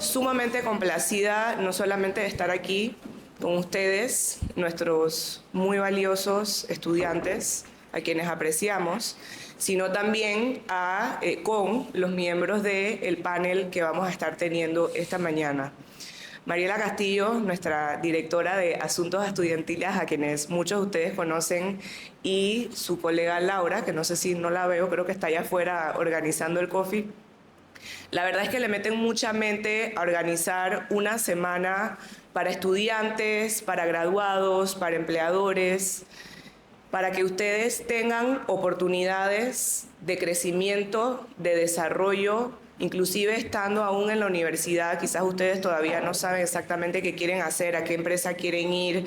sumamente complacida no solamente de estar aquí con ustedes, nuestros muy valiosos estudiantes, a quienes apreciamos, sino también con los miembros del panel que vamos a estar teniendo esta mañana. Mariela Castillo, nuestra directora de Asuntos Estudiantiles, a quienes muchos de ustedes conocen, y su colega Laura, que no sé si no la veo, creo que está allá afuera organizando el coffee. La verdad es que le meten mucha mente a organizar una semana para estudiantes, para graduados, para empleadores, para que ustedes tengan oportunidades de crecimiento, de desarrollo, inclusive estando aún en la universidad. Quizás ustedes todavía no saben exactamente qué quieren hacer, a qué empresa quieren ir,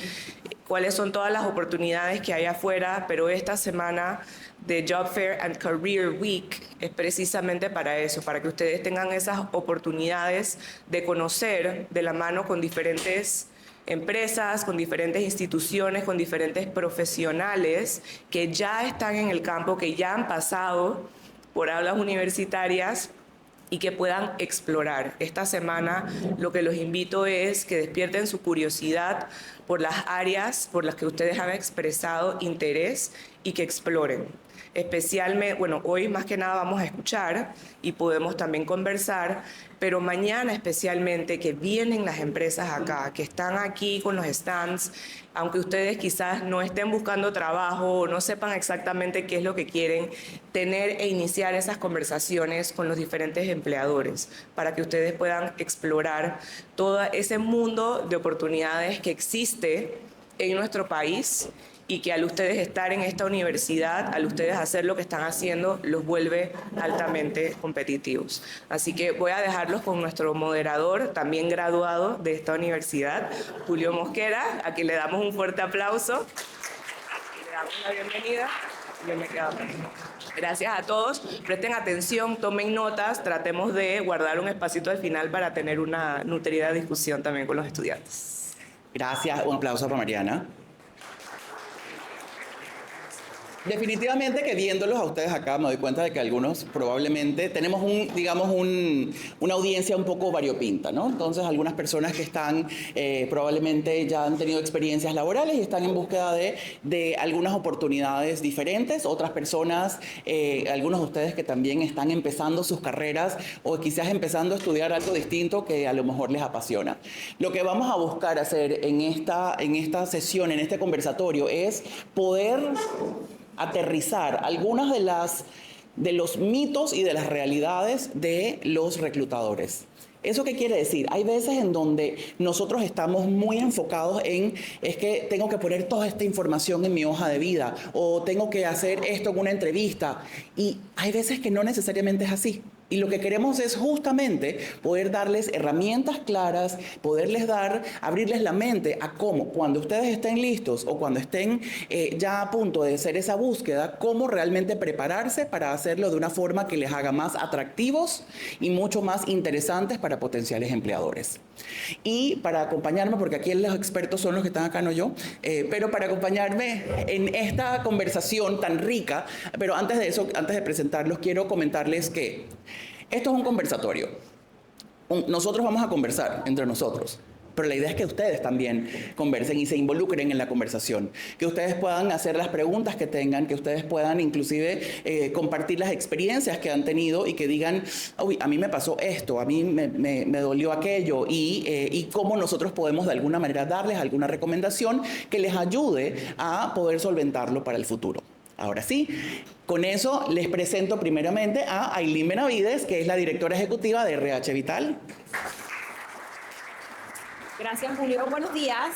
cuáles son todas las oportunidades que hay afuera, pero esta semana de Job Fair and Career Week es precisamente para eso, para que ustedes tengan esas oportunidades de conocer de la mano con diferentes empresas, con diferentes instituciones, con diferentes profesionales que ya están en el campo, que ya han pasado por aulas universitarias y que puedan explorar. Esta semana lo que los invito es que despierten su curiosidad por las áreas por las que ustedes han expresado interés y que exploren. Especialmente, bueno, hoy más que nada vamos a escuchar y podemos también conversar, pero mañana especialmente que vienen las empresas acá, que están aquí con los stands, aunque ustedes quizás no estén buscando trabajo o no sepan exactamente qué es lo que quieren, tener e iniciar esas conversaciones con los diferentes empleadores para que ustedes puedan explorar todo ese mundo de oportunidades que existe en nuestro país y que al ustedes estar en esta universidad, al ustedes hacer lo que están haciendo, los vuelve altamente competitivos. Así que voy a dejarlos con nuestro moderador, también graduado de esta universidad, Julio Mosquera, a quien le damos un fuerte aplauso. Le damos la bienvenida. Yo me quedo aquí. Gracias a todos. Presten atención, tomen notas, tratemos de guardar un espacito al final para tener una nutrida discusión también con los estudiantes. Gracias, un aplauso para Mariana. Definitivamente que viéndolos a ustedes acá me doy cuenta de que algunos probablemente tenemos una audiencia un poco variopinta, ¿no? Entonces algunas personas que están probablemente ya han tenido experiencias laborales y están en búsqueda de algunas oportunidades diferentes, otras personas, algunos de ustedes que también están empezando sus carreras o quizás empezando a estudiar algo distinto que a lo mejor les apasiona. Lo que vamos a buscar hacer en esta sesión, en este conversatorio, es poder aterrizar algunas de los mitos y de las realidades de los reclutadores. ¿Eso qué quiere decir? Hay veces en donde nosotros estamos muy enfocados en es que tengo que poner toda esta información en mi hoja de vida o tengo que hacer esto en una entrevista, y hay veces que no necesariamente es así. Y lo que queremos es justamente poder darles herramientas claras, abrirles la mente a cómo, cuando ustedes estén listos o cuando estén ya a punto de hacer esa búsqueda, cómo realmente prepararse para hacerlo de una forma que les haga más atractivos y mucho más interesantes para potenciales empleadores. Y para acompañarme, porque aquí los expertos son los que están acá, no yo, pero para acompañarme en esta conversación tan rica, pero antes de eso, antes de presentarlos, quiero comentarles que esto es un conversatorio. Nosotros vamos a conversar entre nosotros, pero la idea es que ustedes también conversen y se involucren en la conversación, que ustedes puedan hacer las preguntas que tengan, que ustedes puedan inclusive compartir las experiencias que han tenido y que digan, uy, a mí me pasó esto, a mí me dolió aquello, y cómo nosotros podemos de alguna manera darles alguna recomendación que les ayude a poder solventarlo para el futuro. Ahora sí, con eso les presento primeramente a Ailín Benavides, que es la directora ejecutiva de RH Vital. Gracias, Julio. Buenos días.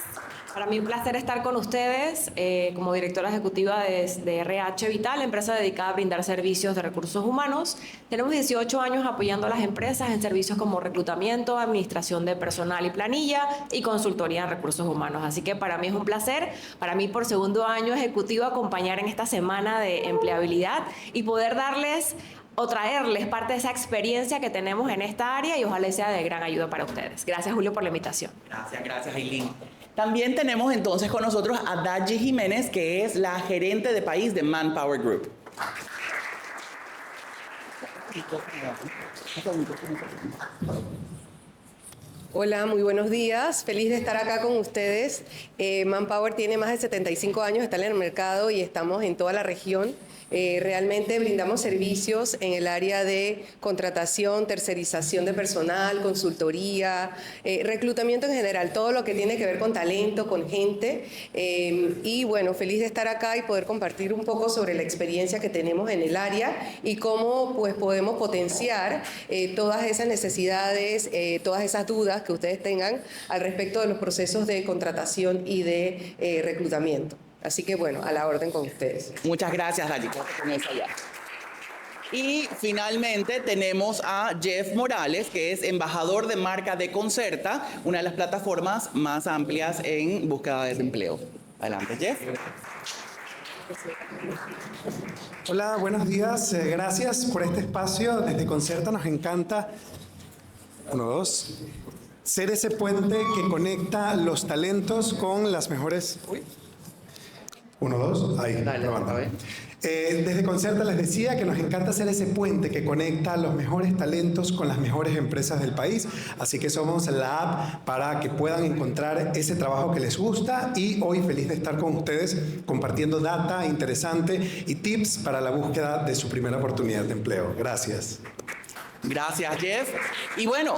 Para mí un placer estar con ustedes como directora ejecutiva de RH Vital, empresa dedicada a brindar servicios de recursos humanos. Tenemos 18 años apoyando a las empresas en servicios como reclutamiento, administración de personal y planilla y consultoría en recursos humanos. Así que para mí es un placer, para mí por segundo año ejecutivo, acompañar en esta semana de empleabilidad y poder darles o traerles parte de esa experiencia que tenemos en esta área y ojalá sea de gran ayuda para ustedes. Gracias, Julio, por la invitación. Gracias, Ailín. También tenemos entonces con nosotros a Daji Jiménez, que es la gerente de país de Manpower Group. Hola, muy buenos días. Feliz de estar acá con ustedes. Manpower tiene más de 75 años, está en el mercado y estamos en toda la región. Realmente brindamos servicios en el área de contratación, tercerización de personal, consultoría, reclutamiento en general, todo lo que tiene que ver con talento, con gente. Y bueno, feliz de estar acá y poder compartir un poco sobre la experiencia que tenemos en el área y cómo pues podemos potenciar todas esas necesidades, todas esas dudas que ustedes tengan al respecto de los procesos de contratación y de reclutamiento. Así que bueno, a la orden con ustedes. Muchas gracias, Dali. Con esa ya. Y finalmente tenemos a Jeff Morales, que es embajador de marca de Concerta, una de las plataformas más amplias en búsqueda de empleo. Adelante, Jeff. Hola, buenos días. Gracias por este espacio. Desde Concerta nos encanta, ser ese puente que conecta los talentos con las mejores... Ahí, probando. Desde Concerta les decía que nos encanta ser ese puente que conecta los mejores talentos con las mejores empresas del país. Así que somos la app para que puedan encontrar ese trabajo que les gusta y hoy feliz de estar con ustedes compartiendo data interesante y tips para la búsqueda de su primera oportunidad de empleo. Gracias. Gracias, Jeff. Y bueno,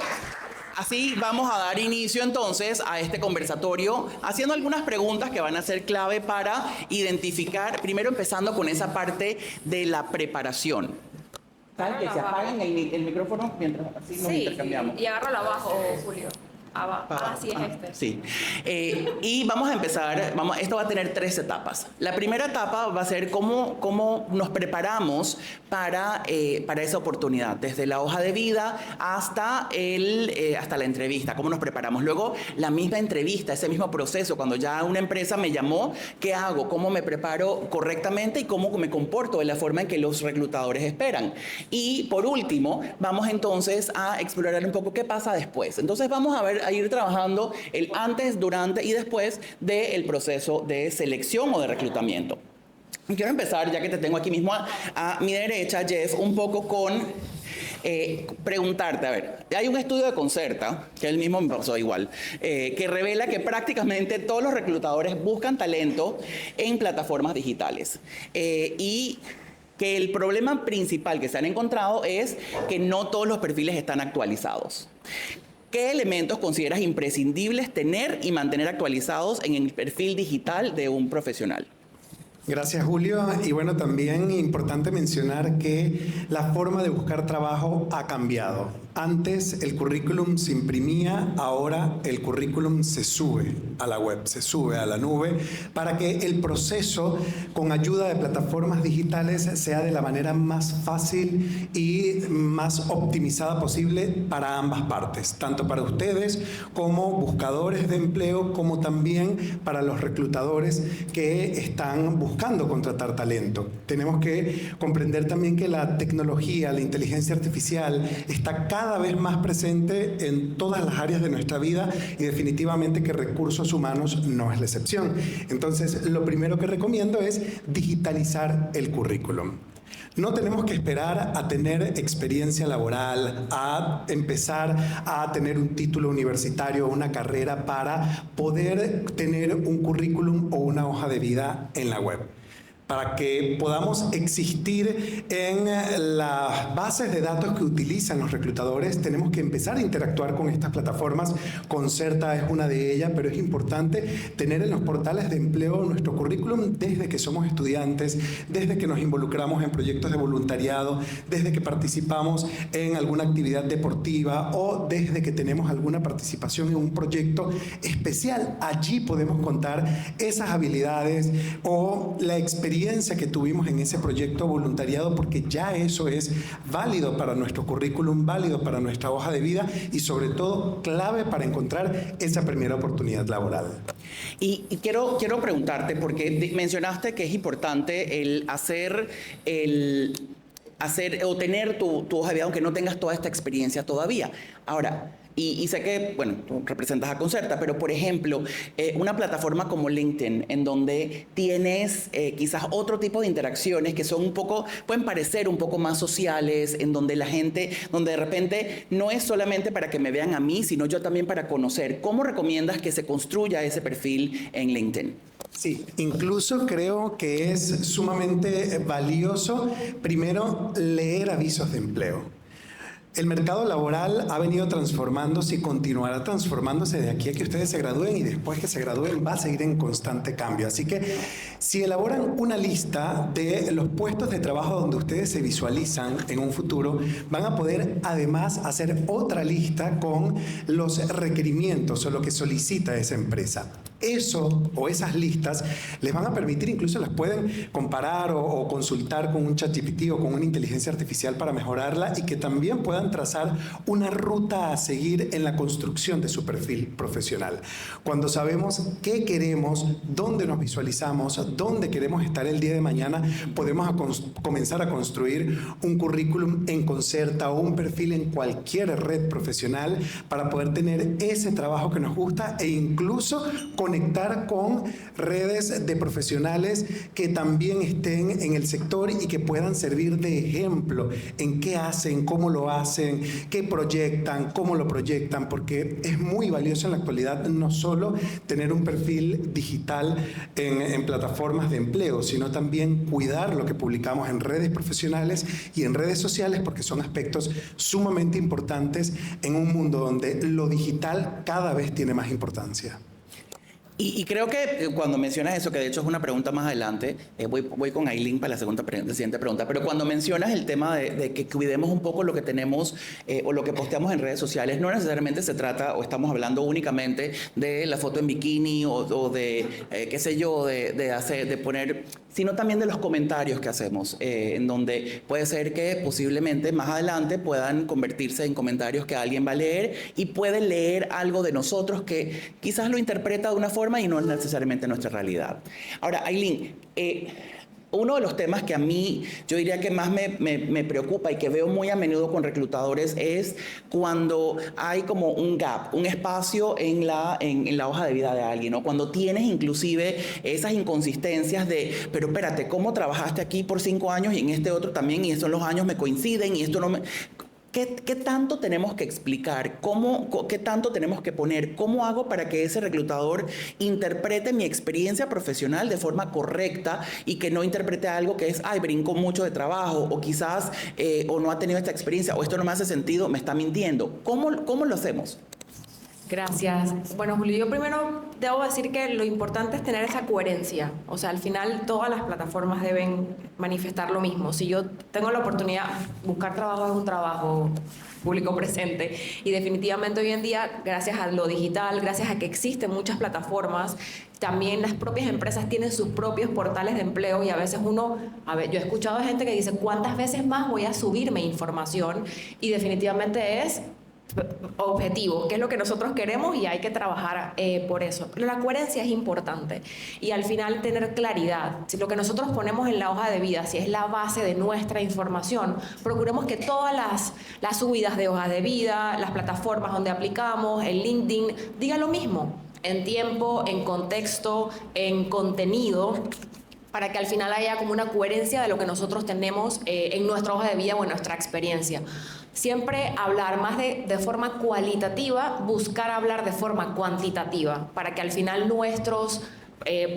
así vamos a dar inicio entonces a este conversatorio haciendo algunas preguntas que van a ser clave para identificar, primero empezando con esa parte de la preparación. ¿Saben que se apagan el micrófono mientras así nos intercambiamos? Y agárralo abajo, Julio. Sí, es este. Sí. Y vamos a empezar, esto va a tener 3 etapas. La primera etapa va a ser cómo nos preparamos para esa oportunidad, desde la hoja de vida hasta la entrevista, cómo nos preparamos. Luego, la misma entrevista, ese mismo proceso, cuando ya una empresa me llamó, ¿qué hago? ¿Cómo me preparo correctamente y cómo me comporto de la forma en que los reclutadores esperan? Y por último, vamos entonces a explorar un poco qué pasa después. Entonces vamos a ir trabajando el antes, durante y después del proceso de selección o de reclutamiento. Quiero empezar, ya que te tengo aquí mismo a mi derecha, Jeff, un poco con preguntarte, a ver, hay un estudio de Concerta, que él mismo me pasó igual, que revela que prácticamente todos los reclutadores buscan talento en plataformas digitales. Y que el problema principal que se han encontrado es que no todos los perfiles están actualizados. ¿Qué elementos consideras imprescindibles tener y mantener actualizados en el perfil digital de un profesional? Gracias, Julio. Y bueno, también importante mencionar que la forma de buscar trabajo ha cambiado. Antes el currículum se imprimía, ahora el currículum se sube a la web, se sube a la nube para que el proceso con ayuda de plataformas digitales sea de la manera más fácil y más optimizada posible para ambas partes, tanto para ustedes como buscadores de empleo, como también para los reclutadores que están buscando contratar talento. Tenemos que comprender también que la tecnología, la inteligencia artificial está cada vez más presente en todas las áreas de nuestra vida y definitivamente que recursos humanos no es la excepción. Entonces, lo primero que recomiendo es digitalizar el currículum. No tenemos que esperar a tener experiencia laboral, a empezar a tener un título universitario o una carrera para poder tener un currículum o una hoja de vida en la web. Para que podamos existir en las bases de datos que utilizan los reclutadores, tenemos que empezar a interactuar con estas plataformas. Concerta es una de ellas, pero es importante tener en los portales de empleo nuestro currículum desde que somos estudiantes, desde que nos involucramos en proyectos de voluntariado, desde que participamos en alguna actividad deportiva o desde que tenemos alguna participación en un proyecto especial. Allí podemos contar esas habilidades o la experiencia que tuvimos en ese proyecto voluntariado, porque ya eso es válido para nuestro currículum, válido para nuestra hoja de vida y sobre todo clave para encontrar esa primera oportunidad laboral. Y quiero preguntarte, porque mencionaste que es importante el o tener tu hoja de vida, aunque no tengas toda esta experiencia todavía. Ahora, Y sé que, bueno, tú representas a Concerta, pero por ejemplo, una plataforma como LinkedIn, en donde tienes quizás otro tipo de interacciones que son un poco, pueden parecer un poco más sociales, en donde la gente, donde de repente no es solamente para que me vean a mí, sino yo también para conocer. ¿Cómo recomiendas que se construya ese perfil en LinkedIn? Sí, incluso creo que es sumamente valioso, primero, leer avisos de empleo. El mercado laboral ha venido transformándose y continuará transformándose de aquí a que ustedes se gradúen, y después que se gradúen va a seguir en constante cambio. Así que si elaboran una lista de los puestos de trabajo donde ustedes se visualizan en un futuro, van a poder además hacer otra lista con los requerimientos o lo que solicita esa empresa. Eso o esas listas les van a permitir, incluso las pueden comparar o consultar con un ChatGPT o con una inteligencia artificial para mejorarla, y que también puedan trazar una ruta a seguir en la construcción de su perfil profesional. Cuando sabemos qué queremos, dónde nos visualizamos, dónde queremos estar el día de mañana, podemos comenzar a construir un currículum en Concerta o un perfil en cualquier red profesional para poder tener ese trabajo que nos gusta, e incluso conectar con redes de profesionales que también estén en el sector y que puedan servir de ejemplo en qué hacen, cómo lo hacen, qué proyectan, cómo lo proyectan, porque es muy valioso en la actualidad no solo tener un perfil digital en plataformas de empleo, sino también cuidar lo que publicamos en redes profesionales y en redes sociales, porque son aspectos sumamente importantes en un mundo donde lo digital cada vez tiene más importancia. Y creo que cuando mencionas eso, que de hecho es una pregunta más adelante, voy con Aileen para la siguiente pregunta, pero cuando mencionas el tema de que cuidemos un poco lo que tenemos o lo que posteamos en redes sociales, no necesariamente se trata o estamos hablando únicamente de la foto en bikini o de, qué sé yo, de poner, sino también de los comentarios que hacemos, en donde puede ser que posiblemente más adelante puedan convertirse en comentarios que alguien va a leer y puede leer algo de nosotros que quizás lo interpreta de una forma y no es necesariamente nuestra realidad. Ahora, Aileen, uno de los temas que a mí, yo diría que más me preocupa y que veo muy a menudo con reclutadores es cuando hay como un gap, un espacio en la hoja de vida de alguien, ¿no? Cuando tienes inclusive esas inconsistencias de, pero espérate, ¿cómo trabajaste aquí por 5 años y en este otro también, y estos los años me coinciden y esto no me... ¿Qué tanto tenemos que explicar? ¿Qué tanto tenemos que poner? ¿Cómo hago para que ese reclutador interprete mi experiencia profesional de forma correcta y que no interprete algo que es, ay, brincó mucho de trabajo, o quizás, o no ha tenido esta experiencia, o esto no me hace sentido, me está mintiendo? ¿Cómo lo hacemos? Gracias. Bueno, Julio, yo primero debo decir que lo importante es tener esa coherencia. O sea, al final todas las plataformas deben manifestar lo mismo. Si yo tengo la oportunidad, buscar trabajo es un trabajo público presente, y definitivamente hoy en día, gracias a lo digital, gracias a que existen muchas plataformas, también las propias empresas tienen sus propios portales de empleo, y a veces yo he escuchado gente que dice, ¿cuántas veces más voy a subirme información? Y definitivamente es objetivo, que es lo que nosotros queremos, y hay que trabajar por eso. Pero la coherencia es importante, y al final tener claridad. Si lo que nosotros ponemos en la hoja de vida, si es la base de nuestra información, procuremos que todas las subidas de hojas de vida, las plataformas donde aplicamos, el LinkedIn, diga lo mismo, en tiempo, en contexto, en contenido, para que al final haya como una coherencia de lo que nosotros tenemos en nuestra hoja de vida o en nuestra experiencia. Siempre hablar más de forma cualitativa, buscar hablar de forma cuantitativa, para que al final nuestros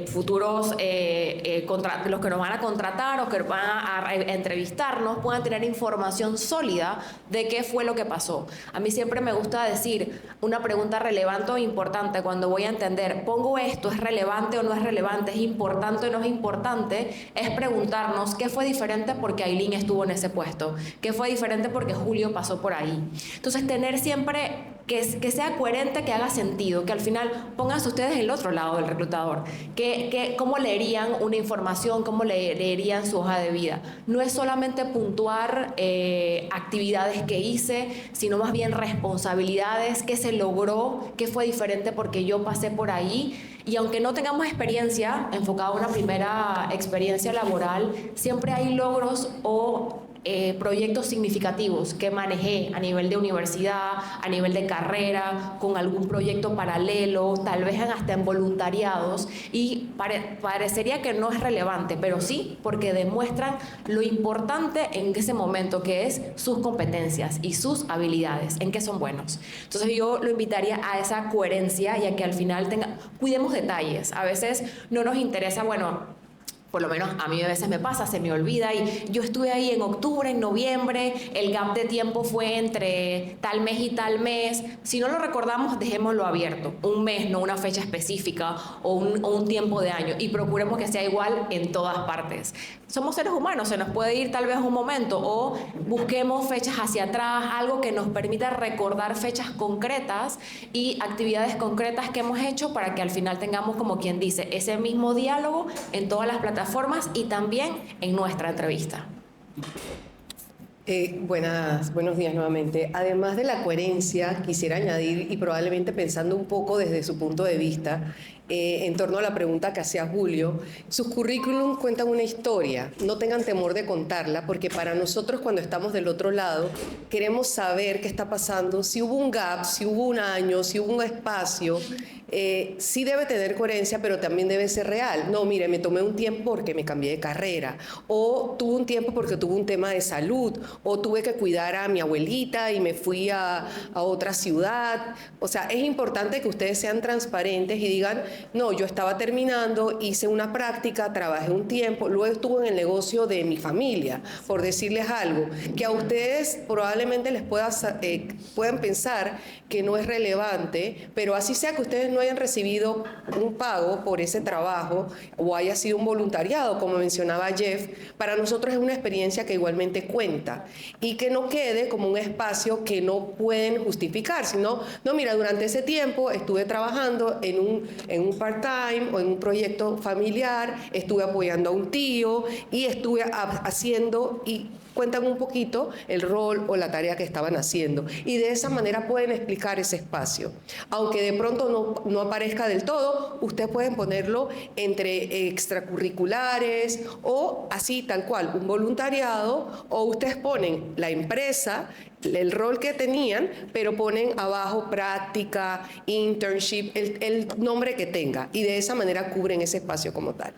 futuros, los que nos van a contratar o que van a entrevistarnos, puedan tener información sólida de qué fue lo que pasó. A mí siempre me gusta decir una pregunta relevante o importante cuando voy a entender, pongo esto, ¿es relevante o no es relevante? ¿Es importante o no es importante? Es preguntarnos qué fue diferente porque Aileen estuvo en ese puesto, qué fue diferente porque Julio pasó por ahí. Entonces, tener siempre que sea coherente, que haga sentido, que al final pónganse ustedes el otro lado del reclutador. ¿Cómo leerían una información? ¿Cómo leerían su hoja de vida? No es solamente puntuar actividades que hice, sino más bien responsabilidades, qué se logró, qué fue diferente porque yo pasé por ahí. Y aunque no tengamos experiencia enfocada a una primera experiencia laboral, siempre hay logros o proyectos significativos que manejé a nivel de universidad, a nivel de carrera, con algún proyecto paralelo, tal vez hasta en voluntariados, y parecería que no es relevante, pero sí, porque demuestran lo importante en ese momento, que es sus competencias y sus habilidades, en qué son buenos. Entonces yo lo invitaría a esa coherencia y a que al final cuidemos detalles. A veces no nos interesa, bueno, por lo menos a mí a veces me pasa, se me olvida, y yo estuve ahí en octubre, en noviembre, el gap de tiempo fue entre tal mes y tal mes. Si no lo recordamos, dejémoslo abierto, un mes, no una fecha específica o un tiempo de año, y procuremos que sea igual en todas partes. Somos seres humanos, se nos puede ir tal vez un momento, o busquemos fechas hacia atrás, algo que nos permita recordar fechas concretas y actividades concretas que hemos hecho, para que al final tengamos, como quien dice, ese mismo diálogo en todas las plataformas y también en nuestra entrevista. Buenos días nuevamente. Además de la coherencia, quisiera añadir, y probablemente pensando un poco desde su punto de vista, en torno a la pregunta que hacía Julio, sus currículum cuentan una historia, no tengan temor de contarla, porque para nosotros, cuando estamos del otro lado, queremos saber qué está pasando, si hubo un gap, si hubo un año, si hubo un espacio. Sí debe tener coherencia, pero también debe ser real. No, mire, me tomé un tiempo porque me cambié de carrera, o tuve un tiempo porque tuve un tema de salud, o tuve que cuidar a mi abuelita y me fui a otra ciudad. O sea, es importante que ustedes sean transparentes y digan, no, yo estaba terminando, hice una práctica, trabajé un tiempo, luego estuve en el negocio de mi familia, por decirles algo, que a ustedes probablemente les puedan pensar que no es relevante, pero así sea que ustedes no hayan recibido un pago por ese trabajo o haya sido un voluntariado, como mencionaba Jeff, para nosotros es una experiencia que igualmente cuenta, y que no quede como un espacio que no pueden justificar, sino, no, mira, durante ese tiempo estuve trabajando en un part-time o en un proyecto familiar, estuve apoyando a un tío y estuve haciendo, y cuentan un poquito el rol o la tarea que estaban haciendo, y de esa manera pueden explicar ese espacio. Aunque de pronto no aparezca del todo, ustedes pueden ponerlo entre extracurriculares o así tal cual, un voluntariado, o ustedes ponen la empresa, el rol que tenían, pero ponen abajo práctica, internship, el nombre que tenga, y de esa manera cubren ese espacio como tal.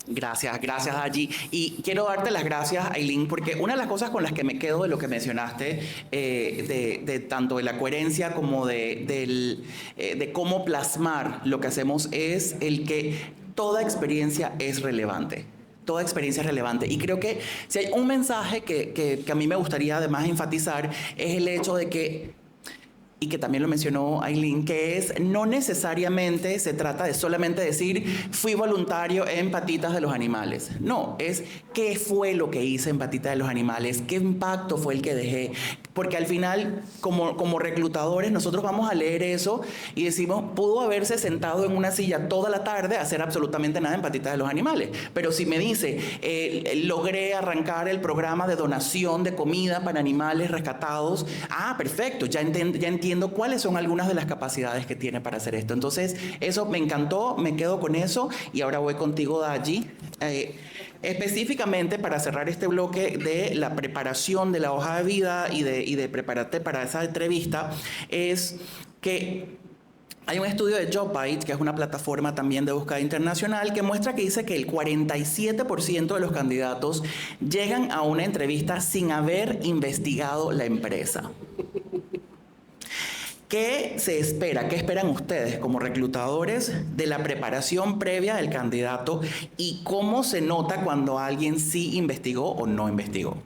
Gracias Allí. Y quiero darte las gracias, Aileen, porque una de las cosas con las que me quedo de lo que mencionaste, de tanto de la coherencia como de cómo plasmar lo que hacemos, es el que toda experiencia es relevante. Toda experiencia es relevante. Y creo que si hay un mensaje que a mí me gustaría además enfatizar, es el hecho de que, y que también lo mencionó Aileen, que es no necesariamente se trata de solamente decir fui voluntario en Patitas de los Animales. No, es qué fue lo que hice en Patitas de los Animales, qué impacto fue el que dejé. Porque al final, como reclutadores, nosotros vamos a leer eso y decimos, pudo haberse sentado en una silla toda la tarde a hacer absolutamente nada en Patitas de los Animales. Pero si me dice, logré arrancar el programa de donación de comida para animales rescatados, perfecto, ya entiendo cuáles son algunas de las capacidades que tiene para hacer esto. Entonces, eso me encantó, me quedo con eso, y ahora voy contigo, Dayi. Específicamente para cerrar este bloque de la preparación de la hoja de vida y de prepararte para esa entrevista, es que hay un estudio de JobBite, que es una plataforma también de búsqueda internacional, que muestra que dice que el 47% de los candidatos llegan a una entrevista sin haber investigado la empresa. ¿Qué se espera? ¿Qué esperan ustedes como reclutadores de la preparación previa del candidato, y cómo se nota cuando alguien sí investigó o no investigó?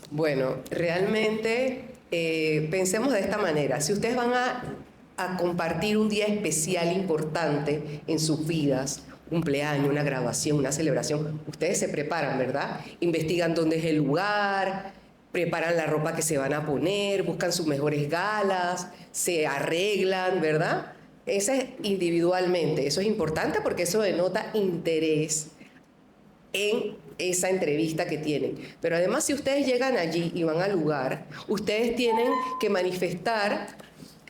Bueno, realmente pensemos de esta manera. Si ustedes van a compartir un día especial importante en sus vidas, un cumpleaños, una graduación, una celebración, ustedes se preparan, ¿verdad? Investigan dónde es el lugar, preparan la ropa que se van a poner, buscan sus mejores galas, se arreglan, ¿verdad? Eso es individualmente. Eso es importante porque eso denota interés en esa entrevista que tienen. Pero además, si ustedes llegan allí y van al lugar, ustedes tienen que manifestar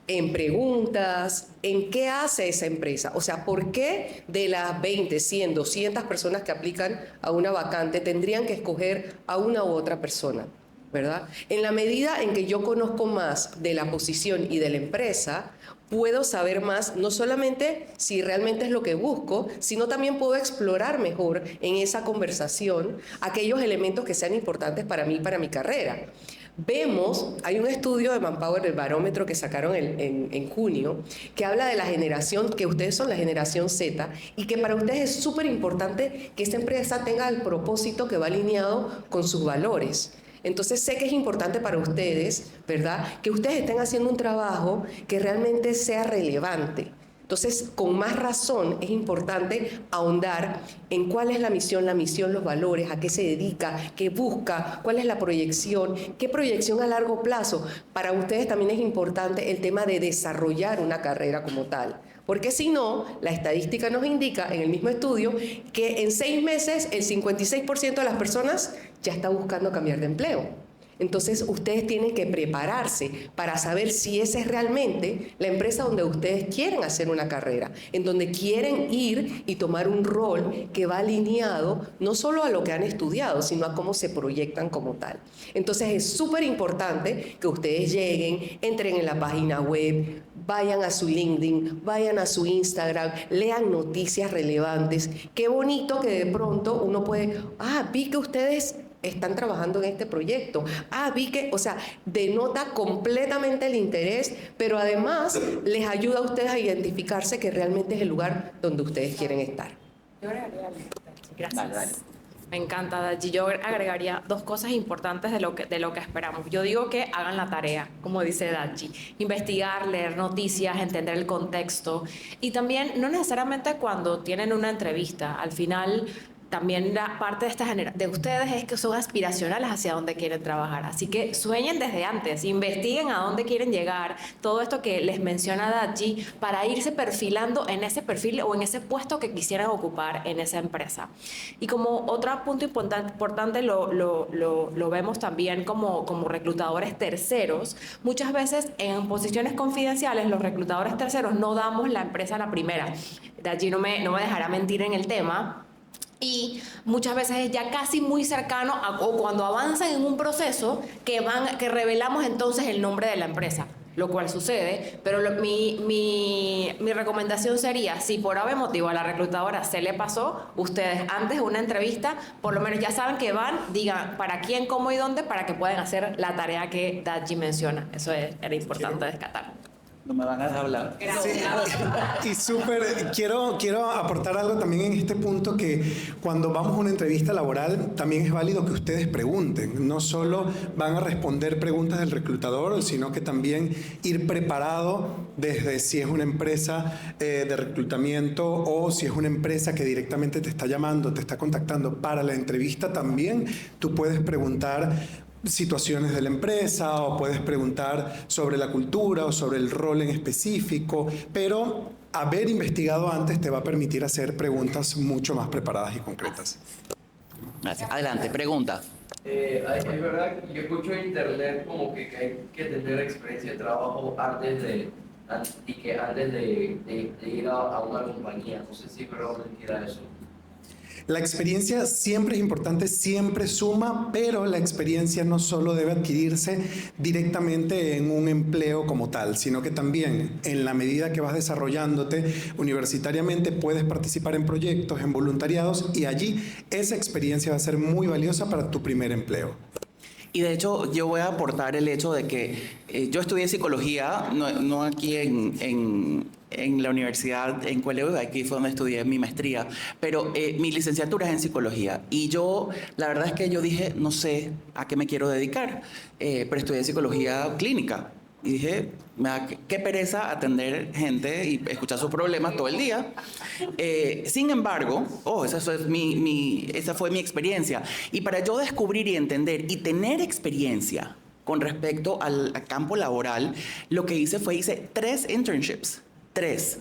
en preguntas, en qué hace esa empresa. O sea, ¿por qué de las 20, 100, 200 personas que aplican a una vacante tendrían que escoger a una u otra persona? ¿Verdad? En la medida en que yo conozco más de la posición y de la empresa, puedo saber más, no solamente si realmente es lo que busco, sino también puedo explorar mejor en esa conversación aquellos elementos que sean importantes para mí, para mi carrera. Vemos, hay un estudio de Manpower, del barómetro que sacaron en junio, que habla de la generación, que ustedes son la generación Z, y que para ustedes es súper importante que esta empresa tenga el propósito que va alineado con sus valores. Entonces sé que es importante para ustedes, ¿verdad?, que ustedes estén haciendo un trabajo que realmente sea relevante. Entonces, con más razón es importante ahondar en cuál es la misión, los valores, a qué se dedica, qué busca, cuál es la proyección, qué proyección a largo plazo. Para ustedes también es importante el tema de desarrollar una carrera como tal. Porque si no, la estadística nos indica en el mismo estudio que en 6 meses el 56% de las personas ya está buscando cambiar de empleo. Entonces, ustedes tienen que prepararse para saber si esa es realmente la empresa donde ustedes quieren hacer una carrera, en donde quieren ir y tomar un rol que va alineado no solo a lo que han estudiado, sino a cómo se proyectan como tal. Entonces, es súper importante que ustedes lleguen, entren en la página web, vayan a su LinkedIn, vayan a su Instagram, lean noticias relevantes. Qué bonito que de pronto uno puede, vi que ustedes están trabajando en este proyecto. Vi que, o sea, denota completamente el interés, pero además les ayuda a ustedes a identificarse que realmente es el lugar donde ustedes quieren estar. Yo agregaría, gracias. Dale. Me encanta, Dachi. Yo agregaría 2 cosas importantes de lo que esperamos. Yo digo que hagan la tarea, como dice Dachi. Investigar, leer noticias, entender el contexto. Y también, no necesariamente cuando tienen una entrevista, al final también la parte de ustedes es que son aspiracionales hacia dónde quieren trabajar. Así que sueñen desde antes, investiguen a dónde quieren llegar, todo esto que les menciona Dachi, para irse perfilando en ese perfil o en ese puesto que quisieran ocupar en esa empresa. Y como otro punto importante lo vemos también como reclutadores terceros. Muchas veces en posiciones confidenciales los reclutadores terceros no damos la empresa a la primera. Dachi no me dejará mentir en el tema. Y muchas veces es ya casi muy cercano o cuando avanzan en un proceso que revelamos entonces el nombre de la empresa, lo cual sucede, pero mi recomendación sería, si por algún motivo a la reclutadora se le pasó, ustedes antes de una entrevista, por lo menos ya saben que digan para quién, cómo y dónde, para que puedan hacer la tarea que Dachi menciona. Eso era importante destacar. No me van a dejar hablar. Sí, y quiero aportar algo también en este punto, que cuando vamos a una entrevista laboral también es válido que ustedes pregunten. No solo van a responder preguntas del reclutador, sino que también ir preparado desde si es una empresa de reclutamiento o si es una empresa que directamente te está llamando, te está contactando para la entrevista. También tú puedes preguntar situaciones de la empresa o puedes preguntar sobre la cultura o sobre el rol en específico, pero haber investigado antes te va a permitir hacer preguntas mucho más preparadas y concretas. Gracias. Adelante, pregunta. Es verdad, yo escucho en internet como que hay que tener experiencia de trabajo antes de ir a una compañía. No sé si es verdad o mentira eso. La experiencia siempre es importante, siempre suma, pero la experiencia no solo debe adquirirse directamente en un empleo como tal, sino que también en la medida que vas desarrollándote universitariamente puedes participar en proyectos, en voluntariados, y allí esa experiencia va a ser muy valiosa para tu primer empleo. Y de hecho, yo voy a aportar el hecho de que yo estudié psicología, no aquí en la universidad, en Cueleu, aquí fue donde estudié mi maestría, pero mi licenciatura es en psicología. Y yo, la verdad es que yo dije, no sé a qué me quiero dedicar, pero estudié psicología clínica. Y dije, me da qué pereza atender gente y escuchar sus problemas todo el día. Sin embargo, esa fue mi experiencia. Y para yo descubrir y entender y tener experiencia con respecto al campo laboral, lo que hice 3 internships. 3.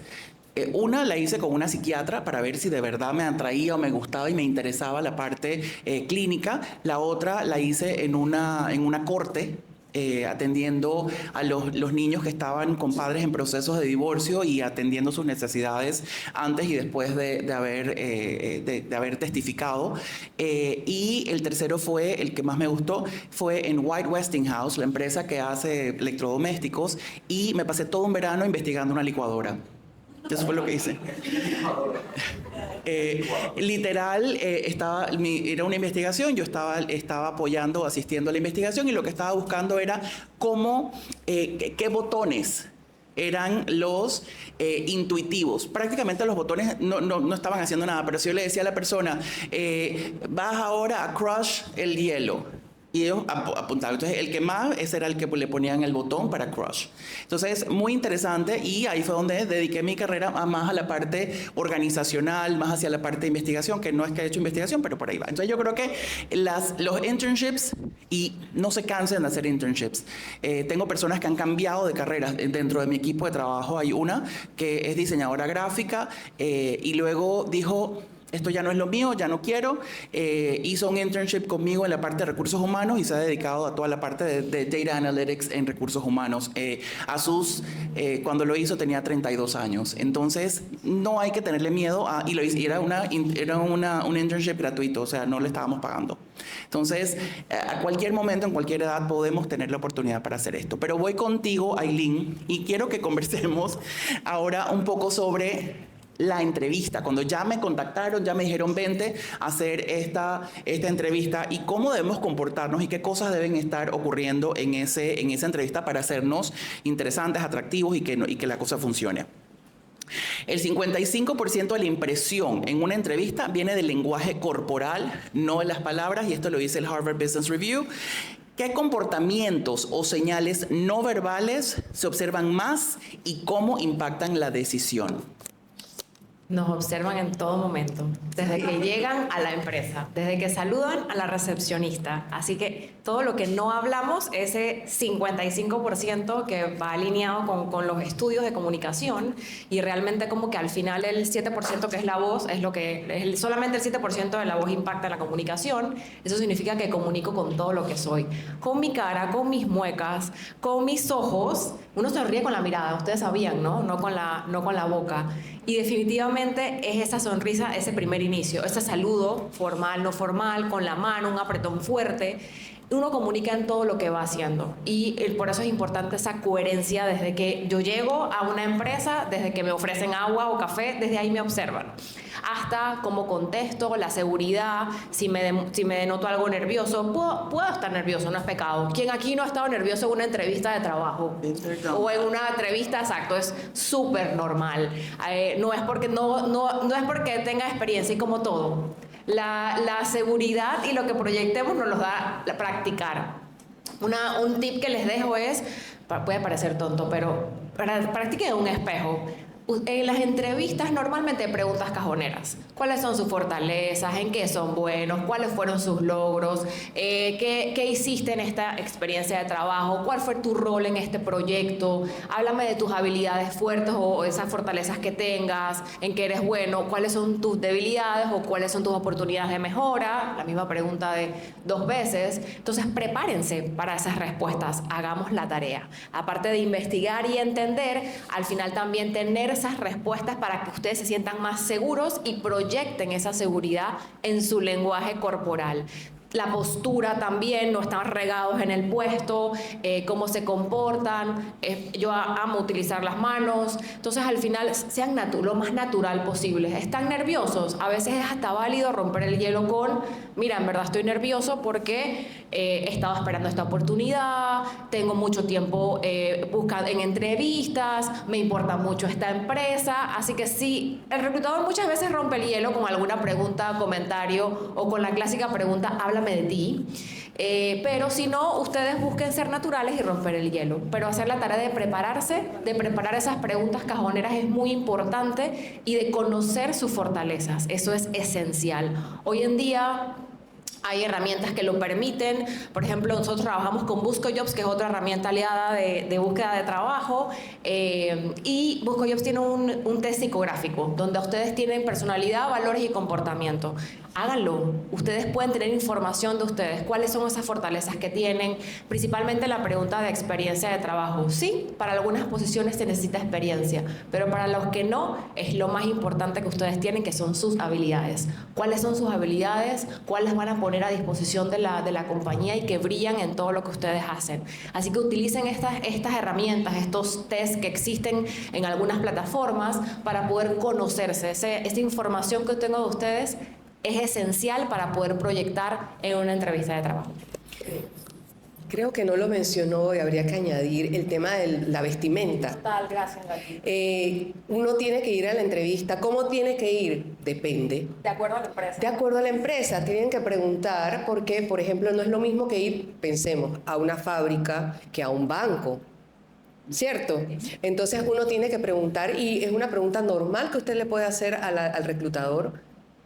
Una la hice con una psiquiatra para ver si de verdad me atraía o me gustaba y me interesaba la parte clínica. La otra la hice en una corte atendiendo a los niños que estaban con padres en procesos de divorcio y atendiendo sus necesidades antes y después de haber testificado. Y el tercero fue, el que más me gustó, fue en White Westinghouse, la empresa que hace electrodomésticos, y me pasé todo un verano investigando una licuadora. Eso fue lo que hice. Literal, era una investigación, yo estaba apoyando, asistiendo a la investigación, y lo que estaba buscando era qué botones eran los intuitivos. Prácticamente los botones no estaban haciendo nada, pero si yo le decía a la persona, vas ahora a crush el hielo, y ellos apuntaban. Entonces, el que más, ese era el que le ponían el botón para crush. Entonces, muy interesante, y ahí fue donde dediqué mi carrera más a la parte organizacional, más hacia la parte de investigación, que no es que he hecho investigación, pero por ahí va. Entonces, yo creo que los internships, y no se cansen de hacer internships. Tengo personas que han cambiado de carreras dentro de mi equipo de trabajo. Hay una que es diseñadora gráfica y luego dijo, esto ya no es lo mío, ya no quiero. Hizo un internship conmigo en la parte de recursos humanos y se ha dedicado a toda la parte de Data Analytics en recursos humanos. Cuando lo hizo tenía 32 años. Entonces, no hay que tenerle miedo era un internship gratuito, o sea, no le estábamos pagando. Entonces, a cualquier momento, en cualquier edad, podemos tener la oportunidad para hacer esto. Pero voy contigo, Aileen, y quiero que conversemos ahora un poco sobre la entrevista. Cuando ya me contactaron, ya me dijeron, vente a hacer esta entrevista, y cómo debemos comportarnos y qué cosas deben estar ocurriendo en esa entrevista para hacernos interesantes, atractivos y que la cosa funcione. El 55% de la impresión en una entrevista viene del lenguaje corporal, no de las palabras, y esto lo dice el Harvard Business Review. ¿Qué comportamientos o señales no verbales se observan más y cómo impactan la decisión? Nos observan en todo momento, desde que llegan a la empresa, desde que saludan a la recepcionista. Así que todo lo que no hablamos, ese 55% que va alineado con los estudios de comunicación, y realmente como que al final el 7% que es la voz, solamente el 7% de la voz impacta la comunicación. Eso significa que comunico con todo lo que soy, con mi cara, con mis muecas, con mis ojos. Uno se ríe con la mirada, ustedes sabían, ¿no? No con la boca. Y definitivamente es esa sonrisa, ese primer inicio, ese saludo formal, no formal, con la mano, un apretón fuerte. Uno comunica en todo lo que va haciendo, y por eso es importante esa coherencia. Desde que yo llego a una empresa, desde que me ofrecen agua o café, desde ahí me observan, hasta cómo contesto, la seguridad, si me denoto algo nervioso. Puedo estar nervioso, no es pecado. ¿Quién aquí no ha estado nervioso en una entrevista de trabajo? O en una entrevista, exacto, es súper normal. No es porque tenga experiencia, y como todo, la seguridad y lo que proyectemos nos lo da la practicar. Un tip que les dejo es, puede parecer tonto, pero practiquen un espejo. En las entrevistas normalmente hay preguntas cajoneras. ¿Cuáles son sus fortalezas? ¿En qué son buenos? ¿Cuáles fueron sus logros? ¿Qué hiciste en esta experiencia de trabajo? ¿Cuál fue tu rol en este proyecto? Háblame de tus habilidades fuertes o esas fortalezas que tengas, en qué eres bueno. ¿Cuáles son tus debilidades o cuáles son tus oportunidades de mejora? La misma pregunta de 2 veces. Entonces, prepárense para esas respuestas. Hagamos la tarea. Aparte de investigar y entender, al final también tener esas respuestas para que ustedes se sientan más seguros y proyecten esa seguridad en su lenguaje corporal. La postura también, no están regados en el puesto, cómo se comportan. Yo amo utilizar las manos. Entonces, al final, sean lo más natural posible. ¿Están nerviosos? A veces es hasta válido romper el hielo con, mira, en verdad estoy nervioso porque he estado esperando esta oportunidad, tengo mucho tiempo buscando en entrevistas, me importa mucho esta empresa. Así que sí, el reclutador muchas veces rompe el hielo con alguna pregunta, comentario, o con la clásica pregunta, háblame de ti. Pero si no, ustedes busquen ser naturales y romper el hielo. Pero hacer la tarea de prepararse, de preparar esas preguntas cajoneras es muy importante, y de conocer sus fortalezas. Eso es esencial. Hoy en día Hay herramientas que lo permiten. Por ejemplo, nosotros trabajamos con BuscoJobs, que es otra herramienta aliada de búsqueda de trabajo. Y BuscoJobs tiene un test psicográfico, donde ustedes tienen personalidad, valores y comportamiento. Háganlo. Ustedes pueden tener información de ustedes. ¿Cuáles son esas fortalezas que tienen? Principalmente la pregunta de experiencia de trabajo. Sí, para algunas posiciones se necesita experiencia, pero para los que no, es lo más importante que ustedes tienen, que son sus habilidades. ¿Cuáles son sus habilidades? ¿Cuáles van a poner a disposición de la compañía y que brillan en todo lo que ustedes hacen? Así que utilicen estas herramientas, estos tests que existen en algunas plataformas para poder conocerse. Esa información que tengo de ustedes es esencial para poder proyectar en una entrevista de trabajo. Creo que no lo mencionó y habría que añadir el tema de la vestimenta. Total, gracias, Gati. Uno tiene que ir a la entrevista. ¿Cómo tiene que ir? Depende. De acuerdo a la empresa. De acuerdo a la empresa, tienen que preguntar porque, por ejemplo, no es lo mismo que ir, pensemos, a una fábrica que a un banco. ¿Cierto? Entonces uno tiene que preguntar, y es una pregunta normal que usted le puede hacer al reclutador: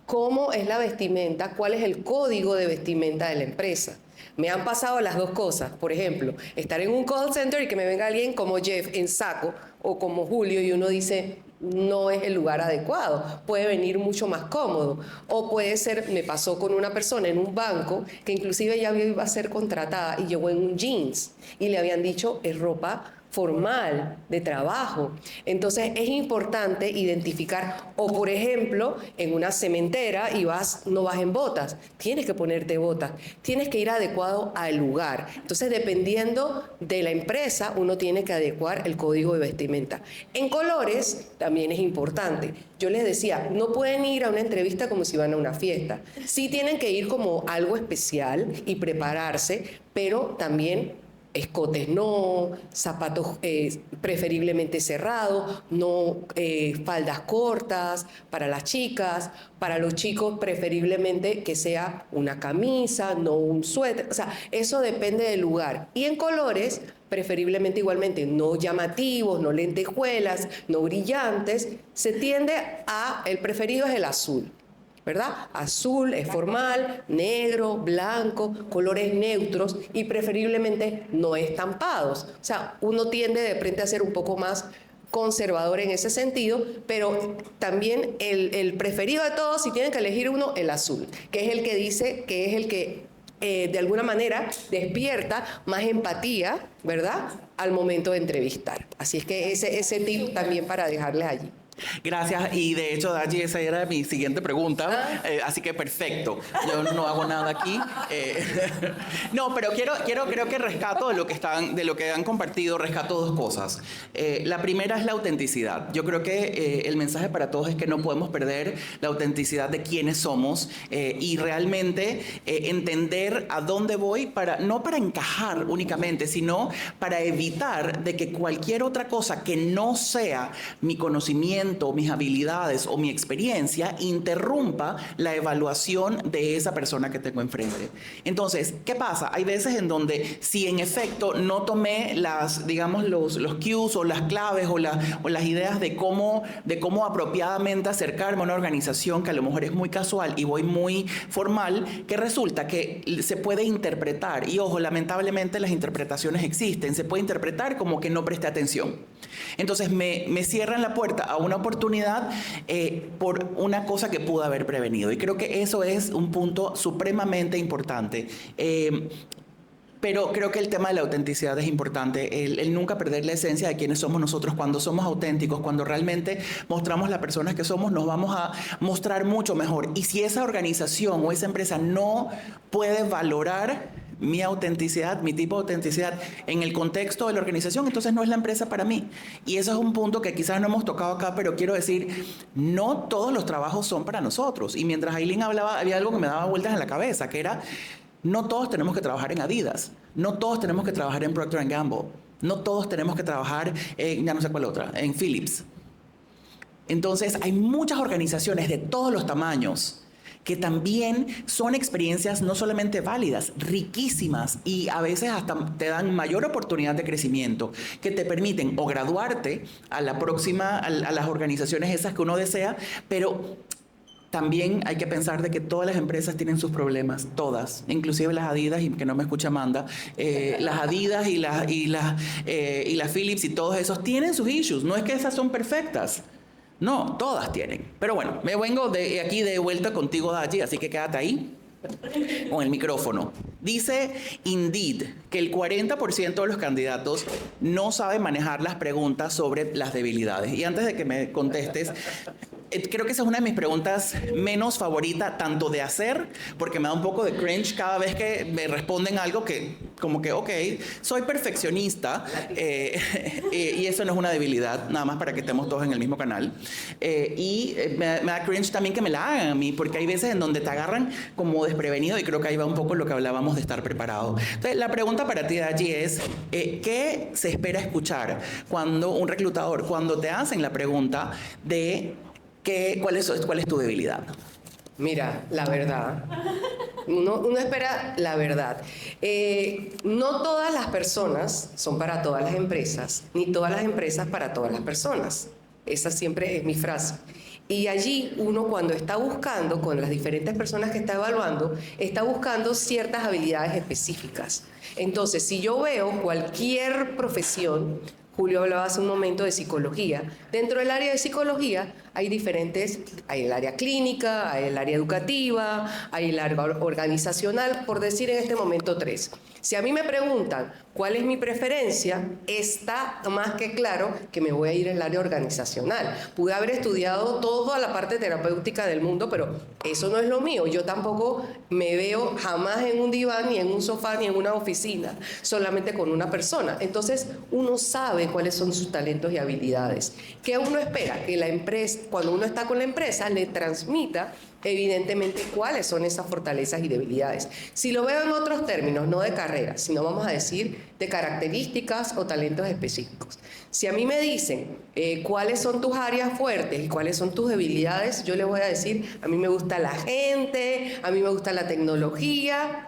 ¿cómo es la vestimenta? ¿Cuál es el código de vestimenta de la empresa? Me han pasado las dos cosas. Por ejemplo, estar en un call center y que me venga alguien como Jeff en saco o como Julio y uno dice, no es el lugar adecuado. Puede venir mucho más cómodo. O puede ser, me pasó con una persona en un banco que inclusive ya iba a ser contratada y llegó en un jeans y le habían dicho, es ropa formal, de trabajo. Entonces es importante identificar, o por ejemplo, en una cementera y no vas en botas, tienes que ponerte botas, tienes que ir adecuado al lugar. Entonces, dependiendo de la empresa, uno tiene que adecuar el código de vestimenta. En colores también es importante. Yo les decía, no pueden ir a una entrevista como si van a una fiesta. Sí tienen que ir como algo especial y prepararse, pero también escotes no, zapatos preferiblemente cerrados, no faldas cortas para las chicas, para los chicos preferiblemente que sea una camisa, no un suéter, o sea, eso depende del lugar. Y en colores, preferiblemente igualmente, no llamativos, no lentejuelas, no brillantes, se tiende a, el preferido es el azul. ¿Verdad? Azul es formal, negro, blanco, colores neutros y preferiblemente no estampados. O sea, uno tiende de frente a ser un poco más conservador en ese sentido, pero también el preferido de todos, si tienen que elegir uno, el azul, que es el que dice que es el que de alguna manera despierta más empatía, ¿verdad?, al momento de entrevistar. Así es que ese tip también para dejarles allí. Gracias, y de hecho, Dayi, esa era mi siguiente pregunta, así que perfecto. Yo no hago nada aquí. No, pero creo que rescato de lo que han compartido, rescato dos cosas. La primera es la autenticidad. Yo creo que el mensaje para todos es que no podemos perder la autenticidad de quiénes somos y realmente entender a dónde voy, no para encajar únicamente, sino para evitar de que cualquier otra cosa que no sea mi conocimiento, mis habilidades o mi experiencia interrumpa la evaluación de esa persona que tengo enfrente. Entonces, ¿qué pasa? Hay veces en donde si en efecto no tomé los cues o las claves o las ideas de cómo apropiadamente acercarme a una organización que a lo mejor es muy casual y voy muy formal, que resulta que se puede interpretar, y ojo, lamentablemente las interpretaciones existen, se puede interpretar como que no presté atención. Entonces me cierran la puerta a una oportunidad por una cosa que pude haber prevenido. Y creo que eso es un punto supremamente importante. Pero creo que el tema de la autenticidad es importante, el nunca perder la esencia de quiénes somos nosotros. Cuando somos auténticos, cuando realmente mostramos las personas que somos, nos vamos a mostrar mucho mejor. Y si esa organización o esa empresa no puede valorar mi autenticidad, mi tipo de autenticidad en el contexto de la organización, entonces no es la empresa para mí. Y eso es un punto que quizás no hemos tocado acá, pero quiero decir, no todos los trabajos son para nosotros. Y mientras Aileen hablaba, había algo que me daba vueltas en la cabeza, que era, no todos tenemos que trabajar en Adidas, no todos tenemos que trabajar en Procter & Gamble, no todos tenemos que trabajar en, ya no sé cuál otra, en Philips. Entonces, hay muchas organizaciones de todos los tamaños que también son experiencias no solamente válidas, riquísimas, y a veces hasta te dan mayor oportunidad de crecimiento, que te permiten o graduarte a la próxima, a las organizaciones esas que uno desea, pero también hay que pensar de que todas las empresas tienen sus problemas, todas, inclusive las Adidas, y que no me escucha Amanda, las Adidas y las Philips y todos esos tienen sus issues, no es que esas son perfectas. No, todas tienen. Pero bueno, me vengo de aquí de vuelta contigo, Daji, así que quédate ahí con el micrófono. Dice Indeed que el 40% de los candidatos no saben manejar las preguntas sobre las debilidades. Y antes de que me contestes, creo que esa es una de mis preguntas menos favoritas, tanto de hacer, porque me da un poco de cringe cada vez que me responden algo que, como que, ok, soy perfeccionista, y eso no es una debilidad, nada más para que estemos todos en el mismo canal. Me da cringe también que me la hagan a mí, porque hay veces en donde te agarran como desprevenido, y creo que ahí va un poco lo que hablábamos de estar preparado. Entonces, la pregunta para ti, Daji, es, ¿qué se espera escuchar cuando un reclutador, cuando te hacen la pregunta de ¿cuál es tu debilidad? Mira, la verdad. Uno espera la verdad. No todas las personas son para todas las empresas, ni todas las empresas para todas las personas. Esa siempre es mi frase. Y allí uno, cuando está buscando, con las diferentes personas que está evaluando, está buscando ciertas habilidades específicas. Entonces, si yo veo cualquier profesión, Julio hablaba hace un momento de psicología. Dentro del área de psicología hay el área clínica, hay el área educativa, hay el área organizacional, por decir en este momento 3. Si a mí me preguntan cuál es mi preferencia, está más que claro que me voy a ir al área organizacional. Pude haber estudiado toda la parte terapéutica del mundo, pero eso no es lo mío. Yo tampoco me veo jamás en un diván, ni en un sofá, ni en una oficina, solamente con una persona. Entonces, uno sabe cuáles son sus talentos y habilidades. ¿Qué uno espera? Que la empresa, cuando uno está con la empresa, le transmita evidentemente cuáles son esas fortalezas y debilidades. Si lo veo en otros términos, no de carrera, sino vamos a decir de características o talentos específicos. Si a mí me dicen cuáles son tus áreas fuertes y cuáles son tus debilidades, yo le voy a decir, a mí me gusta la gente, a mí me gusta la tecnología.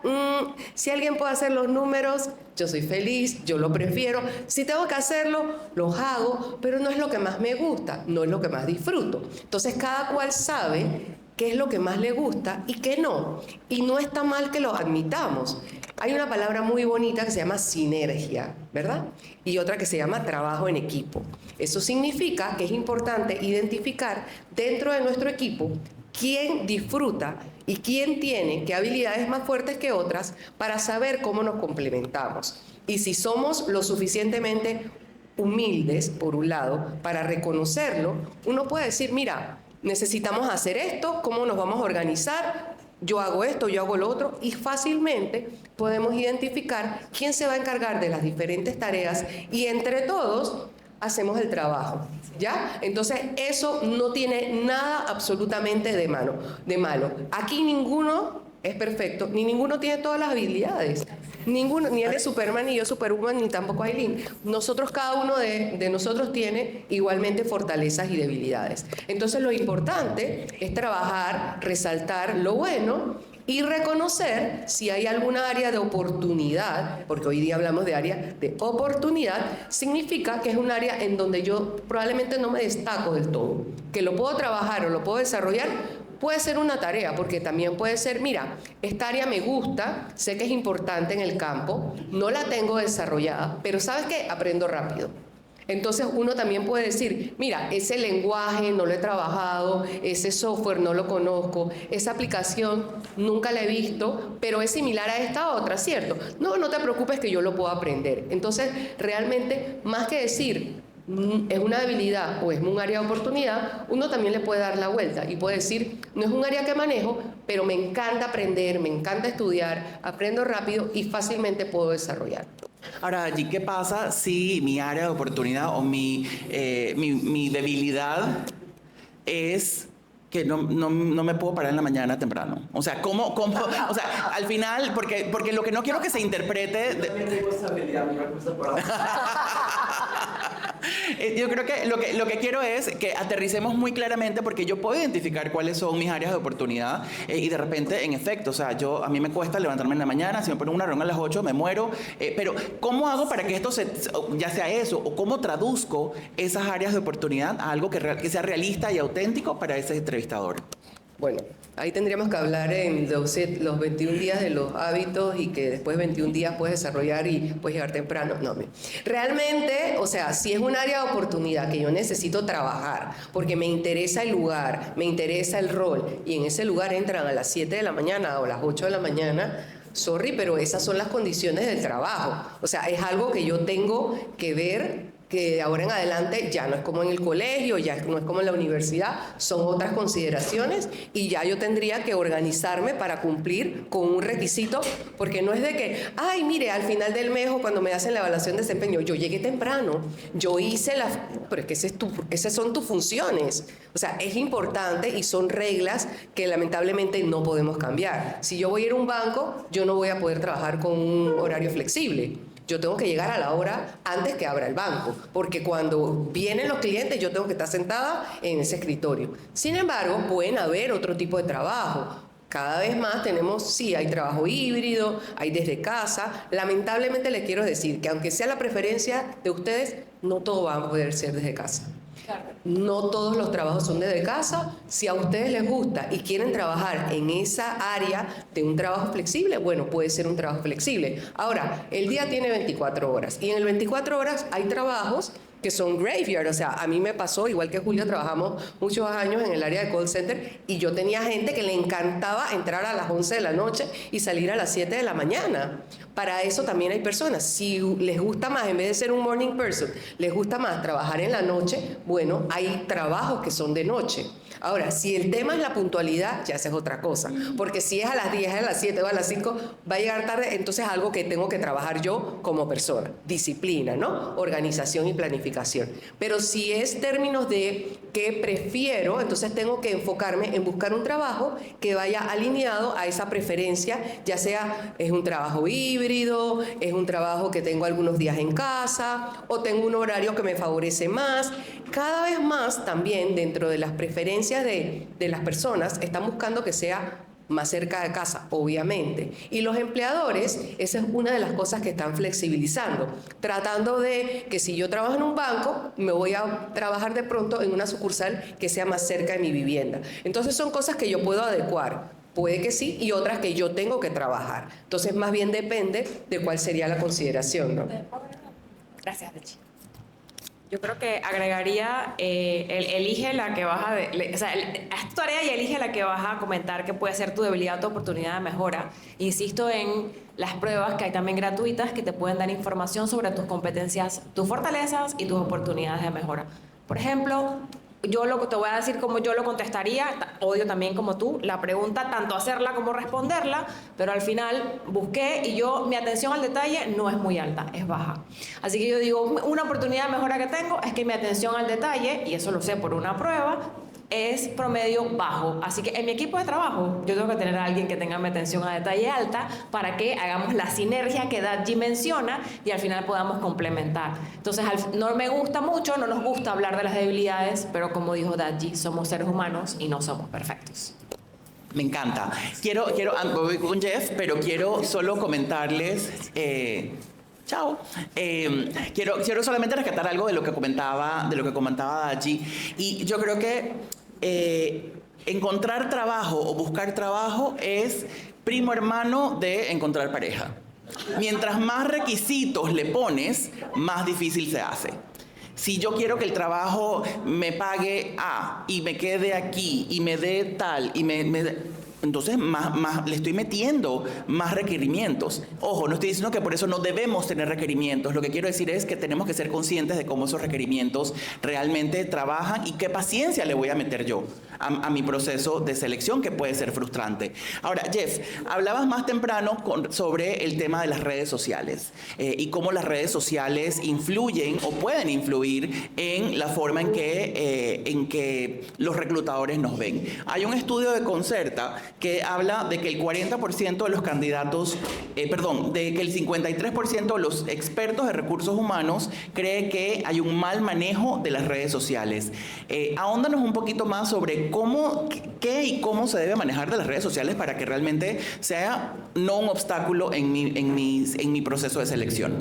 Si alguien puede hacer los números, yo soy feliz, yo lo prefiero. Si tengo que hacerlo, los hago, pero no es lo que más me gusta, no es lo que más disfruto. Entonces, cada cual sabe qué es lo que más le gusta y qué no. Y no está mal que lo admitamos. Hay una palabra muy bonita que se llama sinergia, ¿verdad? Y otra que se llama trabajo en equipo. Eso significa que es importante identificar dentro de nuestro equipo quién disfruta y quién tiene qué habilidades más fuertes que otras para saber cómo nos complementamos. Y si somos lo suficientemente humildes, por un lado, para reconocerlo, uno puede decir, mira, necesitamos hacer esto, ¿cómo nos vamos a organizar? Yo hago esto, yo hago lo otro, y fácilmente podemos identificar quién se va a encargar de las diferentes tareas y entre todos hacemos el trabajo, ¿ya? Entonces, eso no tiene nada absolutamente de malo. Aquí ninguno es perfecto, ni ninguno tiene todas las habilidades. Ninguno, ni él es Superman, ni yo Superwoman, ni tampoco Aileen. Nosotros, cada uno de nosotros tiene igualmente fortalezas y debilidades. Entonces, lo importante es trabajar, resaltar lo bueno y reconocer si hay alguna área de oportunidad, porque hoy día hablamos de área de oportunidad, significa que es un área en donde yo probablemente no me destaco del todo, que lo puedo trabajar o lo puedo desarrollar. Puede ser una tarea, porque también puede ser, mira, esta área me gusta, sé que es importante en el campo, no la tengo desarrollada, pero ¿sabes qué? Aprendo rápido. Entonces uno también puede decir, mira, ese lenguaje no lo he trabajado, ese software no lo conozco, esa aplicación nunca la he visto, pero es similar a esta otra, ¿cierto? No, no te preocupes que yo lo puedo aprender. Entonces, realmente, más que decir, es una debilidad o es un área de oportunidad, uno también le puede dar la vuelta y puede decir, no es un área que manejo, pero me encanta aprender, me encanta estudiar, aprendo rápido y fácilmente puedo desarrollar. Ahora, allí, ¿qué pasa si mi área de oportunidad o mi debilidad es que no me puedo parar en la mañana temprano? O sea, o sea, al final, porque lo que no quiero que se interprete... Yo también tengo esa habilidad, mi respuesta por ahora. Yo creo que lo que quiero es que aterricemos muy claramente, porque yo puedo identificar cuáles son mis áreas de oportunidad y de repente, en efecto, o sea, a mí me cuesta levantarme en la mañana, si me ponen una reunión a las 8 me muero, pero ¿cómo hago para que esto ya sea eso? ¿O cómo traduzco esas áreas de oportunidad a algo que sea realista y auténtico para ese entrevistador? Bueno, ahí tendríamos que hablar en los 21 días de los hábitos y que después 21 días puedes desarrollar y puedes llegar temprano. No, realmente, o sea, si es un área de oportunidad que yo necesito trabajar porque me interesa el lugar, me interesa el rol y en ese lugar entran a las 7 de la mañana o a las 8 de la mañana, sorry, pero esas son las condiciones del trabajo. O sea, es algo que yo tengo que ver, que de ahora en adelante ya no es como en el colegio, ya no es como en la universidad, son otras consideraciones y ya yo tendría que organizarme para cumplir con un requisito, porque no es de que, ay, mire, al final del mes o cuando me hacen la evaluación de desempeño, yo llegué temprano, yo hice las... Pero es que esas son tus funciones. O sea, es importante y son reglas que lamentablemente no podemos cambiar. Si yo voy a ir a un banco, yo no voy a poder trabajar con un horario flexible. Yo tengo que llegar a la hora antes que abra el banco, porque cuando vienen los clientes yo tengo que estar sentada en ese escritorio. Sin embargo, pueden haber otro tipo de trabajo. Cada vez más tenemos, sí, hay trabajo híbrido, hay desde casa. Lamentablemente les quiero decir que aunque sea la preferencia de ustedes, no todo va a poder ser desde casa. No todos los trabajos son desde casa. Si a ustedes les gusta y quieren trabajar en esa área de un trabajo flexible, bueno, puede ser un trabajo flexible. Ahora, el día tiene 24 horas y en el 24 horas hay trabajos que son graveyard. O sea, a mí me pasó, igual que Julio, trabajamos muchos años en el área de call center y yo tenía gente que le encantaba entrar a las 11 de la noche y salir a las 7 de la mañana. Para eso también hay personas. Si les gusta más, en vez de ser un morning person, les gusta más trabajar en la noche, bueno, hay trabajos que son de noche. Ahora, si el tema es la puntualidad, ya esa es otra cosa. Porque si es a las 10, a las 7 o a las 5, va a llegar tarde, entonces es algo que tengo que trabajar yo como persona. Disciplina, ¿no? Organización y planificación. Pero si es términos de qué prefiero, entonces tengo que enfocarme en buscar un trabajo que vaya alineado a esa preferencia, ya sea es un trabajo híbrido, es un trabajo que tengo algunos días en casa o tengo un horario que me favorece más. Cada vez más también dentro de las preferencias de las personas están buscando que sea más cerca de casa, obviamente. Y los empleadores, esa es una de las cosas que están flexibilizando, tratando de que si yo trabajo en un banco, me voy a trabajar de pronto en una sucursal que sea más cerca de mi vivienda. Entonces son cosas que yo puedo adecuar. Puede que sí, y otras que yo tengo que trabajar. Entonces, más bien depende de cuál sería la consideración, ¿no? Gracias, Dechi. Yo creo que agregaría, elige la que vas haz tu tarea y elige la que vas a comentar que puede ser tu debilidad o tu oportunidad de mejora. Insisto en las pruebas que hay también gratuitas que te pueden dar información sobre tus competencias, tus fortalezas y tus oportunidades de mejora. Por ejemplo, yo te voy a decir cómo yo lo contestaría, odio también como tú, la pregunta, tanto hacerla como responderla, pero al final busqué y mi atención al detalle no es muy alta, es baja. Así que yo digo, una oportunidad de mejora que tengo es que mi atención al detalle, y eso lo sé por una prueba, es promedio bajo. Así que en mi equipo de trabajo yo tengo que tener a alguien que tenga mi atención a detalle alta para que hagamos la sinergia que Dadji menciona y al final podamos complementar. Entonces no me gusta mucho, no nos gusta hablar de las debilidades, pero como dijo Dadji, somos seres humanos y no somos perfectos. Me encanta. Voy con Jeff, pero quiero solo comentarles... Chao. Quiero solamente rescatar algo de lo que comentaba Dadji. Y yo creo que encontrar trabajo o buscar trabajo es primo hermano de encontrar pareja. Mientras más requisitos le pones, más difícil se hace. Si yo quiero que el trabajo me pague A y me quede aquí y me dé tal y entonces más le estoy metiendo más requerimientos. Ojo, no estoy diciendo que por eso no debemos tener requerimientos. Lo que quiero decir es que tenemos que ser conscientes de cómo esos requerimientos realmente trabajan y qué paciencia le voy a meter yo a mi proceso de selección, que puede ser frustrante. Ahora, Jeff, hablabas más temprano sobre el tema de las redes sociales y cómo las redes sociales influyen o pueden influir en la forma en que los reclutadores nos ven. Hay un estudio de Concerta que habla de que el 40% de los candidatos, de que el 53% de los expertos de recursos humanos cree que hay un mal manejo de las redes sociales. Ahóndanos un poquito más sobre qué y cómo se debe manejar de las redes sociales para que realmente sea no un obstáculo en mi proceso de selección.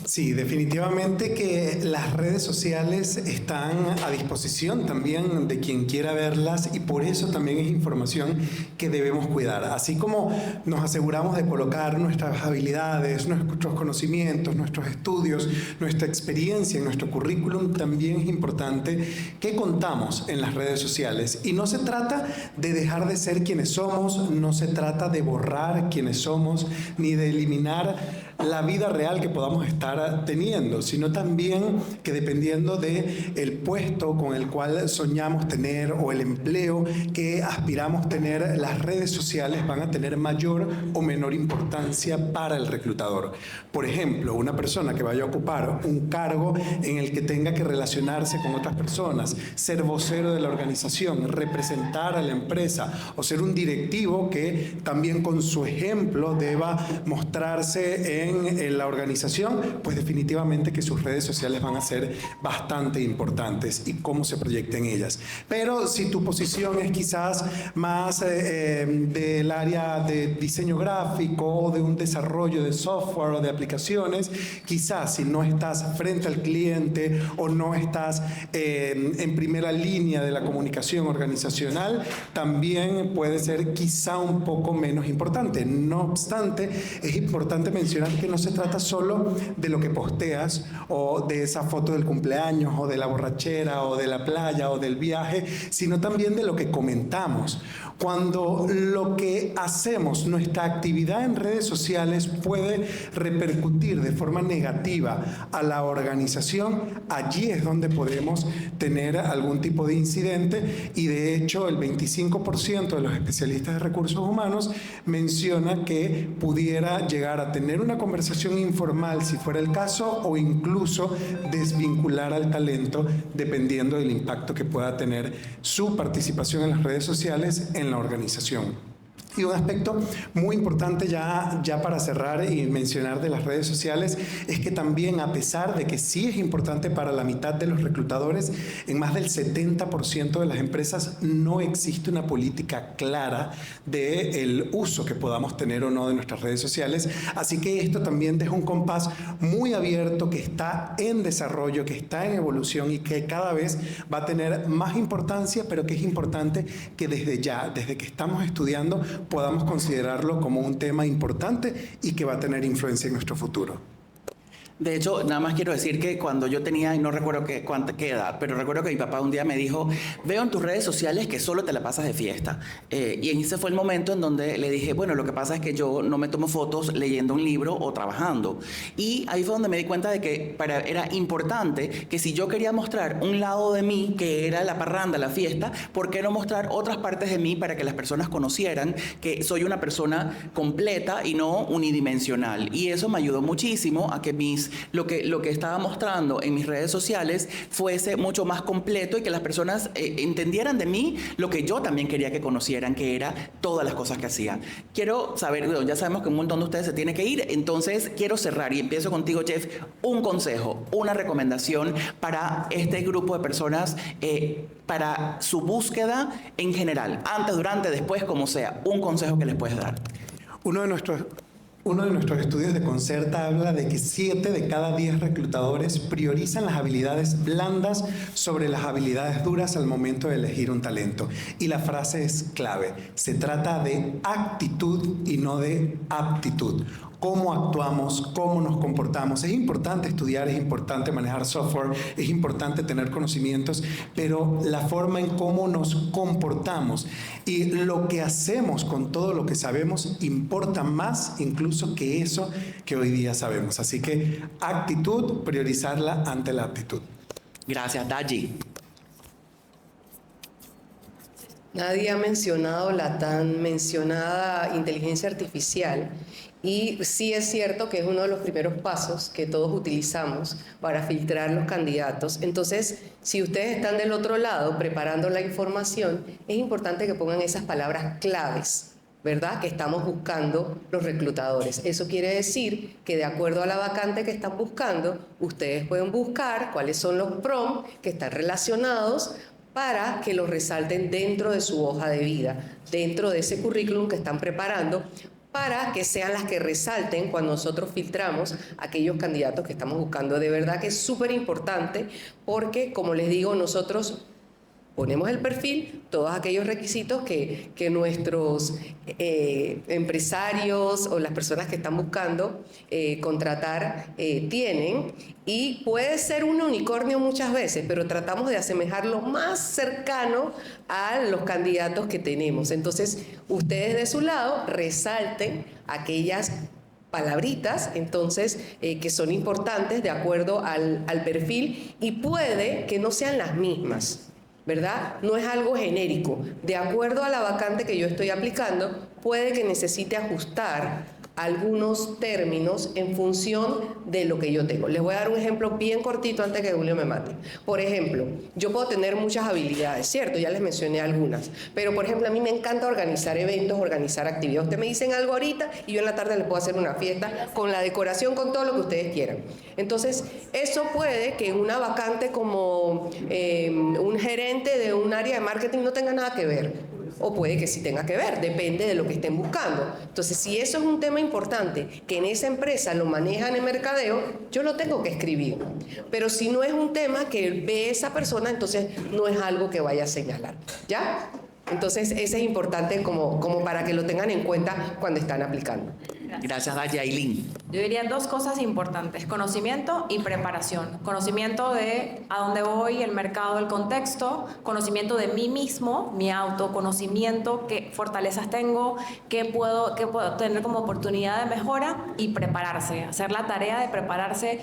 Sí, definitivamente que las redes sociales están a disposición también de quien quiera verlas y por eso también es información que debemos cuidar. Así como nos aseguramos de colocar nuestras habilidades, nuestros conocimientos, nuestros estudios, nuestra experiencia en nuestro currículum, también es importante que contamos en las redes sociales. Y no se trata de dejar de ser quienes somos, no se trata de borrar quienes somos, ni de eliminar la vida real que podamos estar teniendo, sino también que dependiendo del puesto con el cual soñamos tener o el empleo que aspiramos tener, las redes sociales van a tener mayor o menor importancia para el reclutador. Por ejemplo, una persona que vaya a ocupar un cargo en el que tenga que relacionarse con otras personas, ser vocero de la organización, representar a la empresa o ser un directivo que también con su ejemplo deba mostrarse en la organización, pues definitivamente que sus redes sociales van a ser bastante importantes y cómo se proyecten ellas. Pero si tu posición es quizás más del área de diseño gráfico o de un desarrollo de software o de aplicaciones, quizás si no estás frente al cliente o no estás en primera línea de la comunicación organizacional, también puede ser quizá un poco menos importante. No obstante, es importante mencionar que no se trata solo de lo que posteas o de esa foto del cumpleaños o de la borrachera o de la playa o del viaje, sino también de lo que comentamos. Cuando lo que hacemos, nuestra actividad en redes sociales puede repercutir de forma negativa a la organización, allí es donde podemos tener algún tipo de incidente y de hecho el 25% de los especialistas de recursos humanos menciona que pudiera llegar a tener una conversación informal si fuera el caso o incluso desvincular al talento dependiendo del impacto que pueda tener su participación en las redes sociales en la organización. Y un aspecto muy importante ya para cerrar y mencionar de las redes sociales es que también, a pesar de que sí es importante para la mitad de los reclutadores, en más del 70% de las empresas no existe una política clara del uso que podamos tener o no de nuestras redes sociales. Así que esto también deja un compás muy abierto que está en desarrollo, que está en evolución y que cada vez va a tener más importancia, pero que es importante que desde ya, desde que estamos estudiando, podamos considerarlo como un tema importante y que va a tener influencia en nuestro futuro. De hecho, nada más quiero decir que cuando yo tenía, y no recuerdo qué edad, pero recuerdo que mi papá un día me dijo, veo en tus redes sociales que solo te la pasas de fiesta. Y ese fue el momento en donde le dije, bueno, lo que pasa es que yo no me tomo fotos leyendo un libro o trabajando. Y ahí fue donde me di cuenta de que era importante que si yo quería mostrar un lado de mí, que era la parranda, la fiesta, ¿por qué no mostrar otras partes de mí para que las personas conocieran que soy una persona completa y no unidimensional? Y eso me ayudó muchísimo a que lo que estaba mostrando en mis redes sociales fuese mucho más completo y que las personas entendieran de mí lo que yo también quería que conocieran, que era todas las cosas que hacía. Quiero saber, bueno, ya sabemos que un montón de ustedes se tiene que ir, entonces quiero cerrar y empiezo contigo, Jeff, un consejo, una recomendación para este grupo de personas, para su búsqueda en general, antes, durante, después, como sea, un consejo que les puedes dar. Uno de nuestros estudios de Concerta habla de que 7 de cada 10 reclutadores priorizan las habilidades blandas sobre las habilidades duras al momento de elegir un talento. Y la frase es clave. Se trata de actitud y no de aptitud. Cómo actuamos, cómo nos comportamos. Es importante estudiar, es importante manejar software, es importante tener conocimientos, pero la forma en cómo nos comportamos y lo que hacemos con todo lo que sabemos importa más incluso que eso que hoy día sabemos. Así que actitud, priorizarla ante la aptitud. Gracias, Daji. Nadie ha mencionado la tan mencionada inteligencia artificial y sí es cierto que es uno de los primeros pasos que todos utilizamos para filtrar los candidatos. Entonces, si ustedes están del otro lado preparando la información, es importante que pongan esas palabras claves, ¿verdad?, que estamos buscando los reclutadores. Eso quiere decir que de acuerdo a la vacante que están buscando, ustedes pueden buscar cuáles son los prompts que están relacionados para que los resalten dentro de su hoja de vida, dentro de ese currículum que están preparando, para que sean las que resalten cuando nosotros filtramos aquellos candidatos que estamos buscando. De verdad que es súper importante porque, como les digo, nosotros ponemos el perfil, todos aquellos requisitos que nuestros empresarios o las personas que están buscando contratar tienen, y puede ser un unicornio muchas veces, pero tratamos de asemejarlo más cercano a los candidatos que tenemos. Entonces, ustedes de su lado resalten aquellas palabritas, entonces, que son importantes de acuerdo al perfil, y puede que no sean las mismas, ¿verdad? No es algo genérico. De acuerdo a la vacante que yo estoy aplicando, puede que necesite ajustar algunos términos en función de lo que yo tengo. Les voy a dar un ejemplo bien cortito antes que Julio me mate. Por ejemplo, yo puedo tener muchas habilidades, ¿cierto? Ya les mencioné algunas. Pero, por ejemplo, a mí me encanta organizar eventos, organizar actividades. Ustedes me dicen algo ahorita y yo en la tarde les puedo hacer una fiesta con la decoración, con todo lo que ustedes quieran. Entonces, eso puede que en una vacante como un gerente de un área de marketing no tenga nada que ver. O puede que sí tenga que ver, depende de lo que estén buscando. Entonces, si eso es un tema importante, que en esa empresa lo manejan en mercadeo, yo lo tengo que escribir. Pero si no es un tema que ve esa persona, entonces no es algo que vaya a señalar. ¿Ya? Entonces, ese es importante como para que lo tengan en cuenta cuando están aplicando. Gracias, Yailin. Yo diría dos cosas importantes: conocimiento y preparación. Conocimiento de a dónde voy, el mercado, el contexto; conocimiento de mí mismo, mi autoconocimiento, qué fortalezas tengo, qué puedo tener como oportunidad de mejora; y prepararse, hacer la tarea de prepararse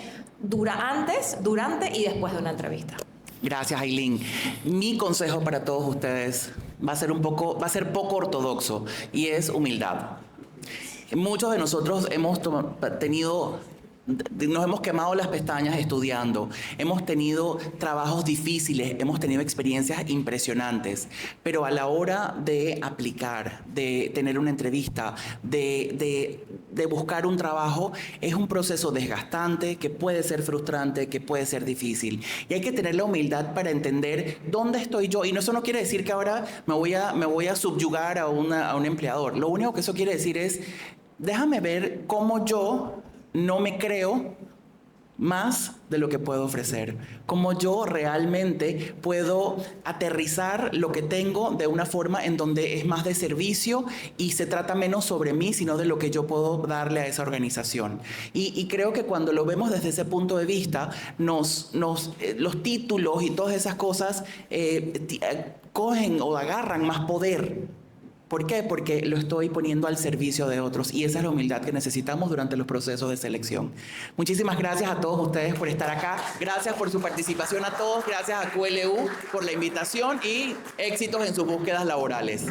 antes, durante y después de una entrevista. Gracias, Aileen. Mi consejo para todos ustedes va a ser poco ortodoxo, y es humildad. Muchos de nosotros nos hemos quemado las pestañas estudiando, hemos tenido trabajos difíciles, hemos tenido experiencias impresionantes, pero a la hora de aplicar, de tener una entrevista, de buscar un trabajo, es un proceso desgastante, que puede ser frustrante, que puede ser difícil. Y hay que tener la humildad para entender dónde estoy yo. Y eso no quiere decir que ahora me voy a subyugar a un empleador. Lo único que eso quiere decir es, déjame ver cómo yo no me creo más de lo que puedo ofrecer, cómo yo realmente puedo aterrizar lo que tengo de una forma en donde es más de servicio y se trata menos sobre mí, sino de lo que yo puedo darle a esa organización. Y creo que cuando lo vemos desde ese punto de vista, los títulos y todas esas cosas cogen o agarran más poder. ¿Por qué? Porque lo estoy poniendo al servicio de otros, y esa es la humildad que necesitamos durante los procesos de selección. Muchísimas gracias a todos ustedes por estar acá. Gracias por su participación a todos. Gracias a QLU por la invitación y éxitos en sus búsquedas laborales.